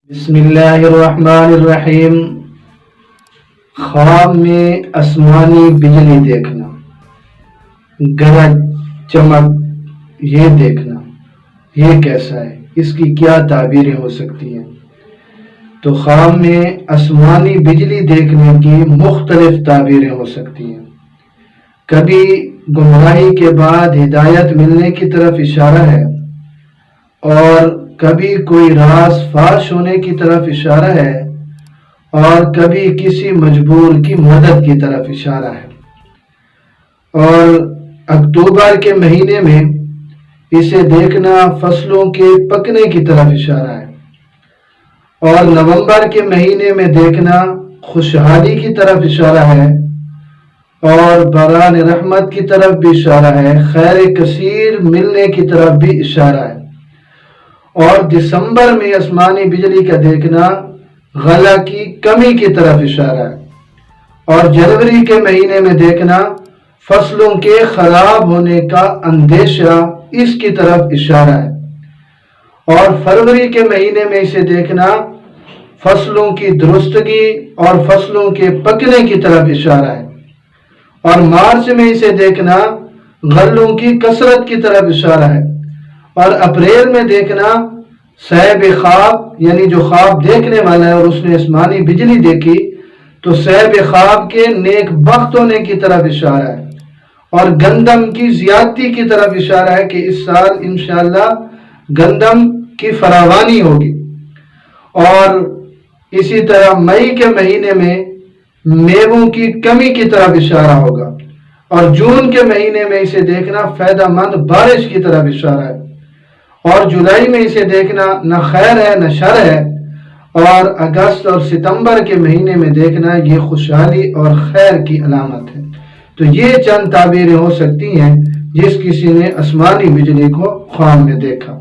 بسم اللہ الرحمن الرحیم۔ خواب میں آسمانی بجلی دیکھنا، گرج چمک یہ دیکھنا، یہ کیسا ہے؟ اس کی کیا تعبیریں ہو سکتی ہیں؟ تو خواب میں آسمانی بجلی دیکھنے کی مختلف تعبیریں ہو سکتی ہیں۔ کبھی گمراہی کے بعد ہدایت ملنے کی طرف اشارہ ہے، اور کبھی کوئی راز فاش ہونے کی طرف اشارہ ہے، اور کبھی کسی مجبور کی مدد کی طرف اشارہ ہے۔ اور اکتوبر کے مہینے میں اسے دیکھنا فصلوں کے پکنے کی طرف اشارہ ہے، اور نومبر کے مہینے میں دیکھنا خوشحالی کی طرف اشارہ ہے، اور باران رحمت کی طرف بھی اشارہ ہے، خیر کثیر ملنے کی طرف بھی اشارہ ہے۔ اور دسمبر میں آسمانی بجلی کا دیکھنا غلہ کی کمی کی طرف اشارہ ہے، اور جنوری کے مہینے میں دیکھنا فصلوں کے خراب ہونے کا اندیشہ اس کی طرف اشارہ ہے، اور فروری کے مہینے میں اسے دیکھنا فصلوں کی درستگی اور فصلوں کے پکنے کی طرف اشارہ ہے، اور مارچ میں اسے دیکھنا غلوں کی کثرت کی طرف اشارہ ہے، اور اپریل میں دیکھنا صاحب خواب یعنی جو خواب دیکھنے والا ہے اور اس نے آسمانی بجلی دیکھی تو صاحب خواب کے نیک بخت ہونے کی طرف اشارہ ہے، اور گندم کی زیادتی کی طرف اشارہ ہے کہ اس سال انشاءاللہ گندم کی فراوانی ہوگی۔ اور اسی طرح مئی کے مہینے میں میووں کی کمی کی طرف اشارہ ہوگا، اور جون کے مہینے میں اسے دیکھنا فائدہ مند بارش کی طرف اشارہ ہے، اور جولائی میں اسے دیکھنا نہ خیر ہے نہ شر ہے، اور اگست اور ستمبر کے مہینے میں دیکھنا یہ خوشحالی اور خیر کی علامت ہے۔ تو یہ چند تعبیریں ہو سکتی ہیں جس کسی نے آسمانی بجلی کو خواب میں دیکھا۔